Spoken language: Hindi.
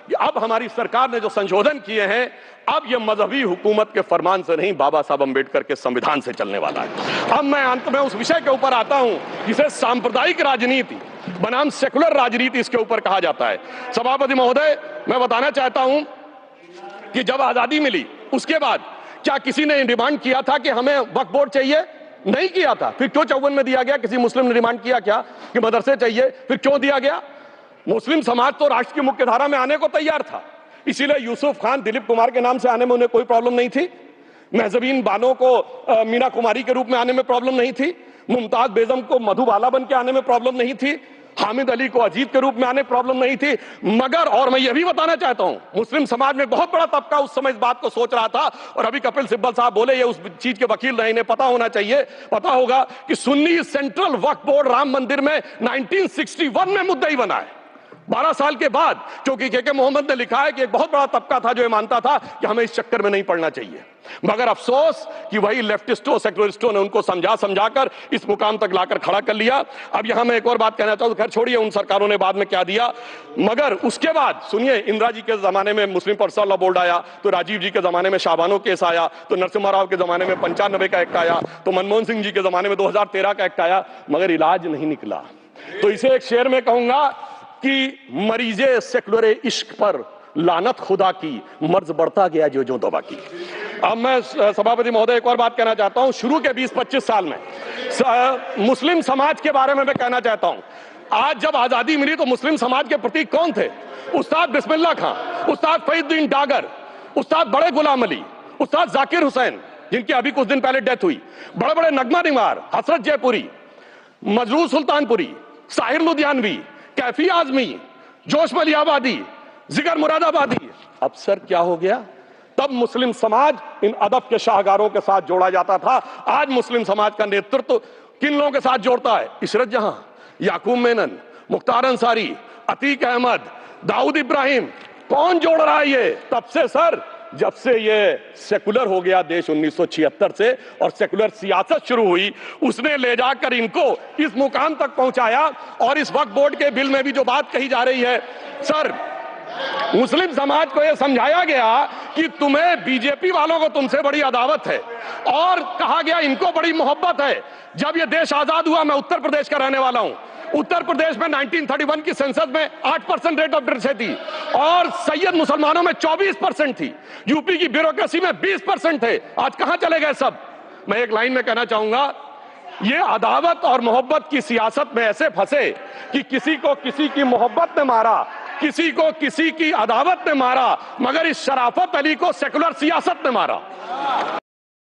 कि अब हमारी सरकार ने जो संशोधन किए हैं, अब ये मजहबी हुकूमत के फरमान से नहीं, बाबा साहब अंबेडकर के संविधान से चलने वाला है। अब मैं अंत में उस विषय के ऊपर आता हूं जिसे सांप्रदायिक राजनीति बनाम सेकुलर राजनीति इसके ऊपर कहा जाता है। सभापति महोदय, मैं बताना चाहता हूं कि जब आजादी मिली उसके बाद क्या किसी ने डिमांड किया था कि हमें वक्फ बोर्ड चाहिए? नहीं किया था। फिर क्यों 54 में दिया गया? किसी मुस्लिम ने डिमांड किया क्या कि मदरसे चाहिए? फिर क्यों दिया गया? मुस्लिम समाज तो राष्ट्र की मुख्य धारा में आने को तैयार था, इसीलिए यूसुफ खान, दिलीप कुमार के नाम से आने में उन्हें कोई प्रॉब्लम नहीं थी। महजबीन बानो को मीना कुमारी के रूप में आने में प्रॉब्लम नहीं थी। मुमताज बेगम को मधुबाला बन के आने में प्रॉब्लम नहीं थी। हामिद अली को अजीत के रूप में आने प्रॉब्लम नहीं थी। मगर और मैं यह भी बताना चाहता हूं, मुस्लिम समाज में बहुत बड़ा तबका उस समय इस बात को सोच रहा था, और अभी कपिल सिब्बल साहब बोले ये उस चीज के वकील रहे, इन्हें पता होना चाहिए, पता होगा कि सुन्नी सेंट्रल वक्फ बोर्ड राम मंदिर में 1961 में मुद्दई बना है, 12 साल के बाद, क्योंकि के मोहम्मद ने लिखा है कि एक बहुत बड़ा तबका था जो ये मानता था कि हमें इस चक्कर में नहीं पड़ना चाहिए। मगर अफसोस कि वही लेफ्टिस्टों, सेकुलरिस्टों ने उनको समझाकर इस मुकाम तक लाकर खड़ा कर लिया। अब यहां मैं एक और बात कहना चाहूं, खैर छोड़िए उन सरकारों ने बाद में क्या दिया, मगर उसके बाद सुनिए, इंदिरा जी के जमाने में मुस्लिम पर्सनल लॉ बोर्ड आया, तो राजीव जी के जमाने में शाबानो केस आया, तो नरसिम्हा राव के जमाने में 95 का एक्ट आया, तो मनमोहन सिंह जी के जमाने में 2013 का एक्ट आया, मगर इलाज नहीं निकला। तो इसे एक शेर में कहूंगा कि मरीजे सेकुलर इश्क पर लानत खुदा की, मर्ज बढ़ता गया जो दवा की। अब मैं सभापति महोदय एक और बात कहना चाहता हूं, शुरू के 20-25 साल में मुस्लिम समाज के बारे में मैं कहना चाहता हूं। आज जब आजादी मिली तो मुस्लिम समाज के प्रतीक कौन थे? उस्ताद बिस्मिल्लाह खां, उस्ताद फरीदुद्दीन डागर, उस्ताद बड़े गुलाम अली, उस्ताद जाकिर हुसैन, जिनकी अभी कुछ दिन पहले डेथ हुई, बड़े बड़े नगमा निवार, हसरत जयपुरी, मजरूर सुल्तानपुरी, साहिर लुधियानवी, कैफी आजमी, जोश मलियाबादी, जिगर मुरादाबादी। अब सर क्या हो गया? तब मुस्लिम समाज इन अदब के शाहकारों के साथ जोड़ा जाता था। आज मुस्लिम समाज का नेतृत्व किन लोगों के साथ जोड़ता है? इशरत जहां, याकूब मेनन, मुख्तार अंसारी, अतीक अहमद, दाऊद इब्राहिम। कौन जोड़ रहा है ये? तब से सर, जब से ये सेकुलर हो गया देश 1976 से और सेकुलर सियासत शुरू हुई, उसने ले जाकर इनको इस मुकाम तक पहुंचाया। और इस वक्फ बोर्ड के बिल में भी जो बात कही जा रही है, सर मुस्लिम समाज को यह समझाया गया कि तुम्हें बीजेपी वालों को तुमसे बड़ी अदावत है, और कहा गया इनको बड़ी मोहब्बत है। जब यह देश आजाद हुआ, मैं उत्तर प्रदेश का रहने वाला हूं, उत्तर प्रदेश में 1931 की सेंसस में 8% रेट ऑफ डेथ थी और सैयद मुसलमानों में 24% थी। यूपी की ब्यूरोक्रेसी में 20% थे। आज कहां चले गए सब? मैं एक लाइन में कहना चाहूंगा, ये अदावत और मोहब्बत की सियासत में ऐसे फंसे कि किसी को किसी की मोहब्बत ने मारा, किसी को किसी की अदावत ने मारा, मगर इस शराफत अली को सेकुलर सियासत ने मारा।